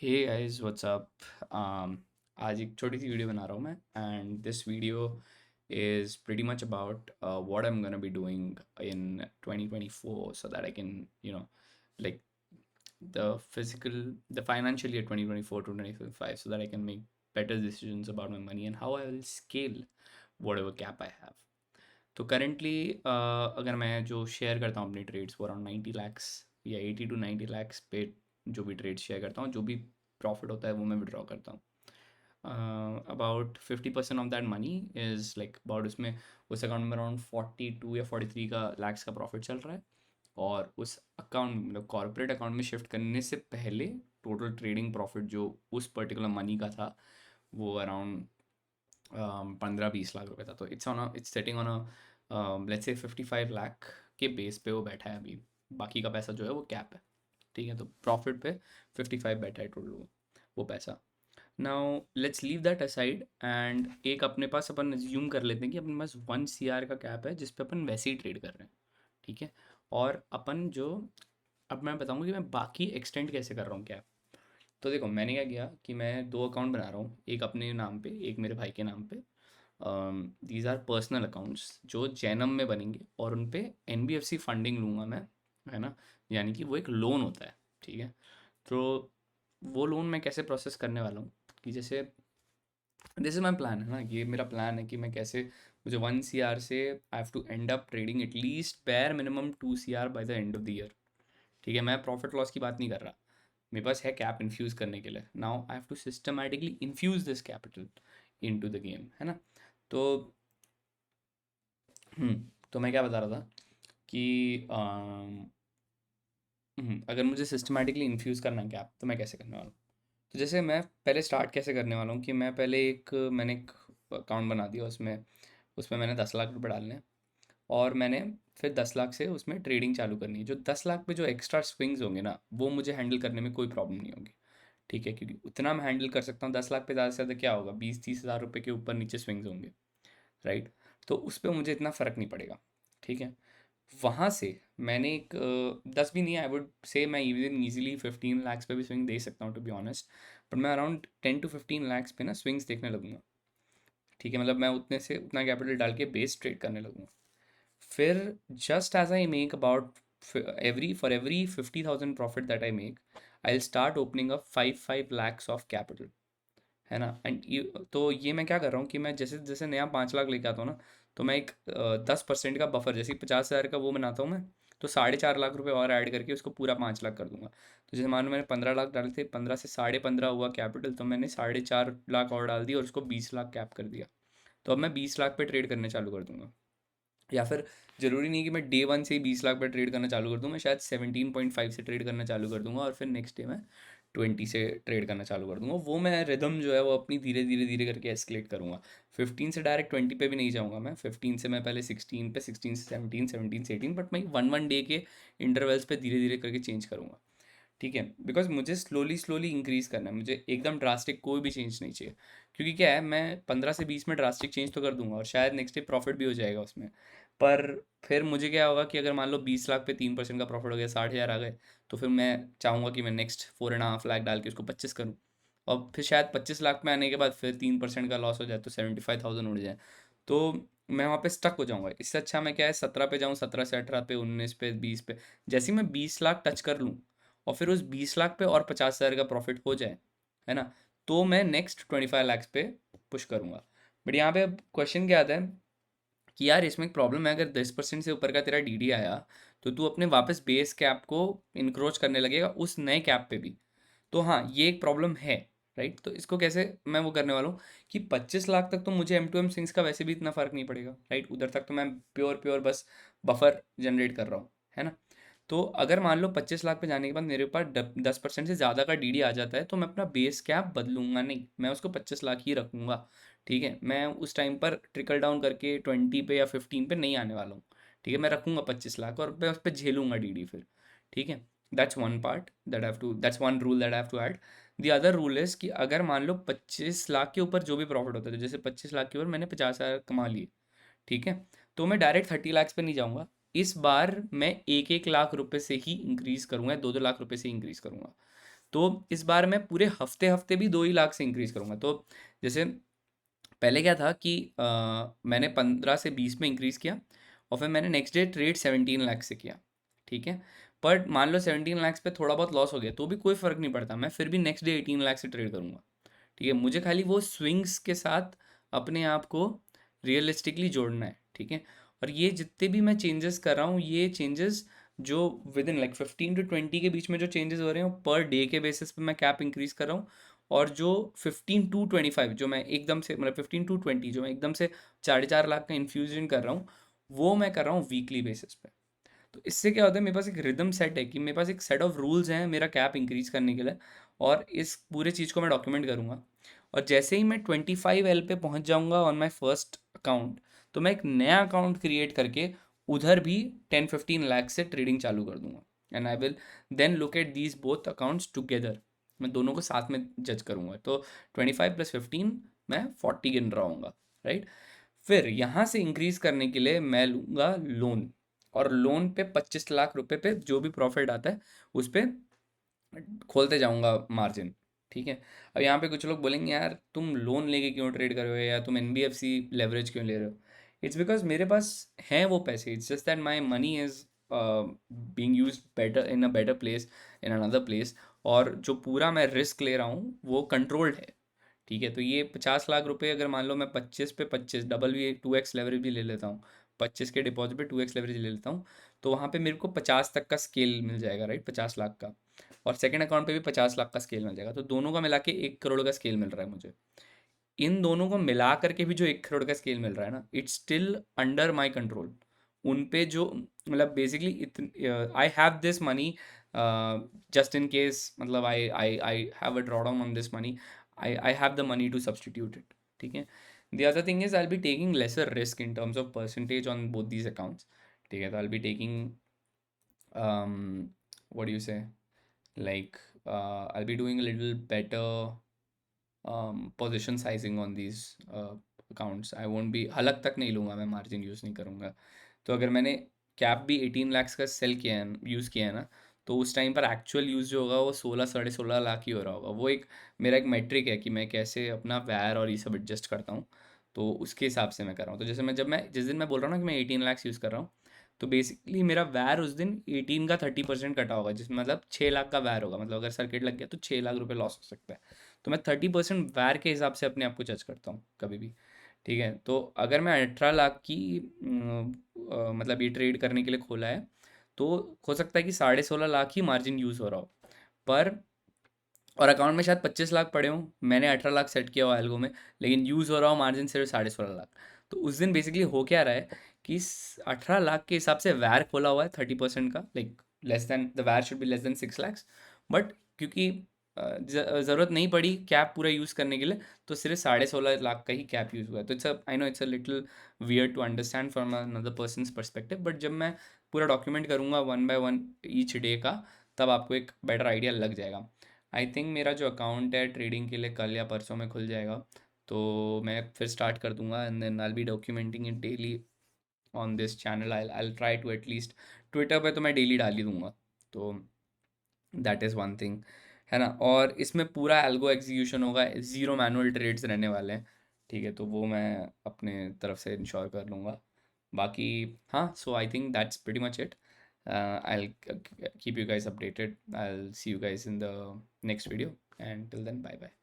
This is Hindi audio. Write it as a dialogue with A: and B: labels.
A: Hey guys what's up. आज एक छोटी सी वीडियो बना रहा हूँ मैं and this video is pretty much about what I am gonna be doing in 2024 so that I can you know like the financial year 2024 to 2025 so that I can make better decisions about my money and how I will scale whatever cap I have. तो करंटली अगर मैं जो शेयर करता हूँ अपनी ट्रेड्स वो अराउंड 90 lakhs या 80 to 90 lakhs पे जो भी ट्रेड्स शेयर करता हूँ, जो भी प्रॉफिट होता है वो मैं विड्रॉ करता हूँ. About 50% of that money is like about उसमें उस अकाउंट में अराउंड 42 या 43 का लैक्स का प्रॉफिट चल रहा है. और उस अकाउंट मतलब कॉर्पोरेट अकाउंट में शिफ्ट करने से पहले टोटल ट्रेडिंग प्रॉफिट जो उस पर्टिकुलर मनी का था वो अराउंड 15-20 लाख रुपए था. तो it's setting on a let's say 55 lakh के बेस पे वो बैठा है अभी. बाकी का पैसा जो है वो कैप है. ठीक है, तो प्रॉफिट पे 55 बैठा है टोटल वो पैसा. Now let's leave that aside and एक अपने पास अपन एज्यूम कर लेते हैं कि अपने पास 1 CR का कैप है जिस पे अपन वैसे ही ट्रेड कर रहे हैं. ठीक है, और अपन जो अब मैं बताऊंगा कि मैं बाकी एक्सटेंड कैसे कर रहा हूँ कैप. तो देखो मैंने क्या किया कि मैं दो अकाउंट बना रहा हूँ, एक अपने नाम पे एक मेरे भाई के नाम पे. दीज आर पर्सनल अकाउंट्स जो जैनम में बनेंगे और उन पे NBFC फंडिंग लूँगा मैं, है ना. यानी कि वो एक लोन होता है. ठीक है, तो वो लोन मैं कैसे प्रोसेस करने वाला हूँ कि जैसे दिस इज़ माई प्लान, है ना. ये मेरा प्लान है कि मैं कैसे मुझे 1 CR से I have to end up trading at least bare minimum 2 CR by the end of the year. ठीक है, मैं प्रॉफिट लॉस की बात नहीं कर रहा. मेरे पास है कैप इन्फ्यूज़ करने के लिए. Now I have to systematically infuse this capital into the game, है ना. तो तो मैं क्या बता रहा था कि अगर मुझे सिस्टमैटिकली इन्फ्यूज़ करना है कैप तो मैं कैसे करने वाला हूँ. तो जैसे मैं पहले स्टार्ट कैसे करने वाला हूँ कि मैंने एक अकाउंट बना दिया. उसमें उसमें मैंने 10 लाख रुपए डालने हैं और मैंने फिर 10 लाख से उसमें ट्रेडिंग चालू करनी है. जो 10 लाख पे जो एक्स्ट्रा स्विंग्स होंगे ना वो मुझे हैंडल करने में कोई प्रॉब्लम नहीं होगी. ठीक है, क्योंकि उतना मैं हैंडल कर सकता हूँ. 10 लाख पे ज़्यादा से ज़्यादा क्या होगा, 20-30 हज़ार रुपये के ऊपर नीचे स्विंग्स होंगे, राइट. तो उस पर मुझे इतना फ़र्क नहीं पड़ेगा. ठीक है, वहाँ से मैंने एक 10 भी नहीं, आई वुड से मैं इवन ईजिली 15 lakhs पे भी स्विंग दे सकता हूँ टू बी ऑनेस्ट. बट मैं अराउंड 10 to 15 lakhs पे ना स्विंग्स देखने लगूंगा. ठीक है, मतलब मैं उतने से उतना कैपिटल डाल के बेस ट्रेड करने लगूंगा. फिर just as I make about every 50,000 profit that I make I will start opening up 5 lakhs of capital, है ना. एंड तो ये मैं क्या कर रहा हूँ कि मैं जैसे जैसे नया 5 लाख लेके आता हूँ ना तो मैं एक 10% का बफर जैसे 50 हज़ार का वो बनाता हूँ मैं. तो 4.5 लाख रुपए और ऐड करके उसको पूरा 5 लाख कर दूंगा. तो जैसे मानो मैंने 15 लाख डाले थे, 15 से 15.5 हुआ कैपिटल, तो मैंने 4.5 लाख और डाल दिया और उसको 20 लाख कैप कर दिया. तो अब मैं 20 लाख पे ट्रेड करने चालू कर दूंगा. या फिर ज़रूरी नहीं कि मैं डे वन से ही 20 लाख पर ट्रेड करना चालू कर दूँ. मैं शायद 17.5 से ट्रेड करना चालू कर दूंगा और फिर नेक्स्ट डे मैं 20 से ट्रेड करना चालू कर दूंगा. वो मैं रिदम जो है वो अपनी धीरे धीरे धीरे करके एस्केलेट करूँगा. 15 से डायरेक्ट 20 पे भी नहीं जाऊँगा मैं. 15 से मैं पहले 16 पे, 16 से 17, 17 से 18, बट मैं वन वन डे के इंटरवल्स पे धीरे धीरे करके चेंज करूँगा. ठीक है, बिकॉज मुझे स्लोली स्लोली इंक्रीज़ करना है. मुझे एकदम ड्रास्टिक कोई भी चेंज नहीं चाहिए. क्योंकि क्या है, मैं 15 से 20 में ड्रास्टिक चेंज तो कर दूंगा और शायद नेक्स्ट डे प्रॉफिट भी हो जाएगा उसमें. पर फिर मुझे क्या होगा कि अगर मान लो 20 लाख पे 3% का प्रॉफिट हो गया, 60 हज़ार आ गए, तो फिर मैं चाहूँगा कि मैं नेक्स्ट 4.5 लाख डाल के उसको 25 करूँ. और फिर शायद 25 लाख में आने के बाद फिर 3% का लॉस हो जाए तो 75,000 उड़ जाए. तो मैं वहाँ पे स्टक हो जाऊँगा. इससे अच्छा मैं क्या है 17 पे जाऊँ, 17 से 18 पे, 19 पे, 20 पे. जैसे ही मैं 20 लाख टच कर लूँ और फिर उस 20 लाख पे और 50 हज़ार का प्रॉफिट हो जाए, है ना, तो मैं नेक्स्ट 25 lakhs पे पुश करूँगा. बट यहाँ पे अब क्वेश्चन क्या आता है कि यार इसमें एक प्रॉब्लम है. अगर 10% से ऊपर का तेरा DD आया तो तू अपने वापस बेस कैप को इनक्रोच करने लगेगा उस नए कैप पे भी. तो हाँ, ये एक प्रॉब्लम है, राइट. तो इसको कैसे मैं वो करने वाला हूँ कि 25 लाख तक तो मुझे M2M स्विंग्स का वैसे भी इतना फ़र्क नहीं पड़ेगा, राइट. उधर तक तो मैं प्योर प्योर बस बफर जनरेट कर रहा हूँ, है ना. तो अगर मान लो 25 लाख पे जाने के बाद मेरे पास 10% से ज़्यादा का DD आ जाता है तो मैं अपना बेस कैप बदलूंगा नहीं, मैं उसको 25 लाख ही रखूँगा. ठीक है, मैं उस टाइम पर ट्रिकल डाउन करके 20 पे या 15 पे नहीं आने वाला हूँ. ठीक है, मैं रखूँगा 25 लाख और मैं उस पर झेलूँगा DD फिर. ठीक है, that's one part that's one rule that I have to add. The other rule is कि अगर मान लो 25 लाख के ऊपर जो भी प्रॉफिट होता है, तो जैसे 25 लाख के ऊपर मैंने 50 हज़ार कमा लिए, ठीक है, तो मैं डायरेक्ट 30 lakhs पे नहीं जाऊँगा. इस बार मैं 1-1 लाख रुपए से ही इंक्रीज़ करूँगा, 2-2 लाख रुपए से इंक्रीज़ करूँगा. तो इस बार मैं पूरे हफ्ते हफ्ते भी 2 ही लाख से इंक्रीज़ करूँगा। तो जैसे पहले क्या था कि मैंने 15 से 20 में इंक्रीज़ किया और फिर मैंने नेक्स्ट डे ट्रेड 17 लाख से किया, ठीक है। बट मान लो 17 लाख पे थोड़ा बहुत लॉस हो गया तो भी कोई फ़र्क नहीं पड़ता, मैं फिर भी नेक्स्ट डे 18 लाख से ट्रेड करूँगा, ठीक है। मुझे खाली वो स्विंग्स के साथ अपने आप को रियलिस्टिकली जोड़ना है, ठीक है। और ये जितने भी मैं चेंजेस कर रहा हूँ, ये चेंजेस जो विद इन लाइक 15 to 20 के बीच में जो चेंजेस हो रहे हैं, पर डे के बेसिस पे मैं कैप इंक्रीज कर रहा हूँ। और जो 15 to 25 जो मैं एकदम से, मतलब 15 to 20 जो मैं एकदम से 4.5 लाख का इन्फ्यूजन कर रहा हूँ, वो मैं कर रहा हूँ वीकली बेसिस पे। तो इससे क्या होता है, मेरे पास एक रिदम सेट है कि मेरे पास एक सेट ऑफ रूल्स हैं मेरा कैप इंक्रीज करने के लिए, और इस पूरे चीज़ को मैं डॉक्यूमेंट करूँगा। और जैसे ही मैं 25L पे पहुँच जाऊँगा ऑन माई फर्स्ट अकाउंट, तो मैं एक नया अकाउंट क्रिएट करके उधर भी 10-15 लाख से ट्रेडिंग चालू कर दूंगा। And I will then look at these both accounts together, मैं दोनों को साथ में जज करूँगा। तो 25 + 15 मैं 40 गिन रहा हूँगा, राइट। फिर यहाँ से इंक्रीज करने के लिए मैं लूँगा लोन, और लोन पे 25 लाख रुपए पे जो भी प्रॉफिट आता है उस पर खोलते जाऊँगा मार्जिन, ठीक है। अब यहाँ पे कुछ लोग बोलेंगे यार तुम लोन लेके क्यों ट्रेड कर रहे हो, या तुम एनबीएफसी लेवरेज क्यों ले रहे हो। इट्स बिकॉज मेरे पास हैं वो पैसे, it's just that my money is being used better in a better place, in another place. और जो पूरा मैं रिस्क ले रहा हूँ वो कंट्रोल्ड है, ठीक है। तो ये 50 लाख रुपए अगर मान लो मैं 25 पे 25 डबल भी 2x लेवरेज भी ले लेता हूँ, 25 के डिपॉजिट पे 2x लेवरेज ले लेता हूँ, तो वहाँ पे मेरे को 50 तक का स्केल मिल जाएगा, राइट, 50 लाख का। और सेकंड अकाउंट पे भी 50 लाख का स्केल मिल जाएगा, तो दोनों का मिला के 1 करोड़ का स्केल मिल रहा है मुझे। इन दोनों को मिला करके भी जो 1 करोड़ का स्केल मिल रहा है ना, it's still under my control. उन पे जो, मतलब basically I have this money just in case, मतलब I have a draw down on this money, I have the money to substitute it, ठीक है। The other thing is I be taking lesser risk in terms of percentage on both these accounts, ठीक है। तो I be taking what do you say, like I'll be doing a little better position sizing on these accounts. I won't be, हलक तक नहीं लूँगा मैं, मार्जिन यूज़ नहीं करूँगा। तो अगर मैंने कैप भी 18 लाख का सेल किया है, यूज़ किया है ना, तो उस टाइम पर एक्चुअल यूज़ जो होगा वो 16-16.5 लाख ही हो रहा होगा। वो एक मेरा एक मेट्रिक है कि मैं कैसे अपना वैर और ये सब एडजस्ट करता हूँ, तो उसके हिसाब से मैं कर रहा हूँ। तो जैसे मैं, जब मैं जिस दिन मैं बोल रहा हूँ ना कि मैं 18 लाख यूज़ कर रहा हूँ, तो बेसिकली मेरा वैर उस दिन 18 का 30% कटा होगा, जिसमें मतलब 6 लाख का वैर होगा। मतलब अगर सर्किट लग गया तो 6 लाख रुपए लॉस हो सकता है। तो मैं 30% वैर के हिसाब से अपने आप को जज करता हूँ कभी भी, ठीक है। तो अगर मैं 18 लाख की मतलब ये ट्रेड करने के लिए खोला है, तो हो सकता है कि 16.5 लाख ही मार्जिन यूज़ हो रहा हो, पर और अकाउंट में शायद 25 लाख पड़े हों, मैंने 18 लाख सेट किया हुआ एल्गो में, लेकिन यूज़ हो रहा हो मार्जिन सिर्फ 16.5 लाख। तो उस दिन बेसिकली हो क्या रहा है कि 18 लाख के हिसाब से वैर खोला हुआ है 30% का, लाइक लेस देन द वैर should be less than 6 lakhs, but क्योंकि ज़रूरत नहीं पड़ी कैप पूरा यूज़ करने के लिए, तो सिर्फ 16.5 लाख का ही कैप यूज़ हुआ है। तो it's I know it's a little weird to understand from another person's perspective, but जब मैं पूरा डॉक्यूमेंट करूँगा 1 by 1 ईच डे का, तब आपको एक बेटर आइडिया लग जाएगा। आई थिंक मेरा जो अकाउंट है ट्रेडिंग के लिए कल या परसों में खुल जाएगा, तो मैं फिर स्टार्ट कर दूंगा, and then I be documenting it daily on this channel. I try to at least, Twitter पे तो मैं डेली डाल ही दूंगा। तो दैट इज़ वन थिंग, है ना। और इसमें पूरा एल्गो एग्जीक्यूशन होगा, ज़ीरो मैनुअल ट्रेड्स रहने वाले हैं, ठीक है। तो वो मैं अपने तरफ से इंश्योर कर लूँगा। बाकी हाँ, so I think that's pretty much it. I'll keep you guys updated. I'll see you guys in the next video, and till then, bye bye.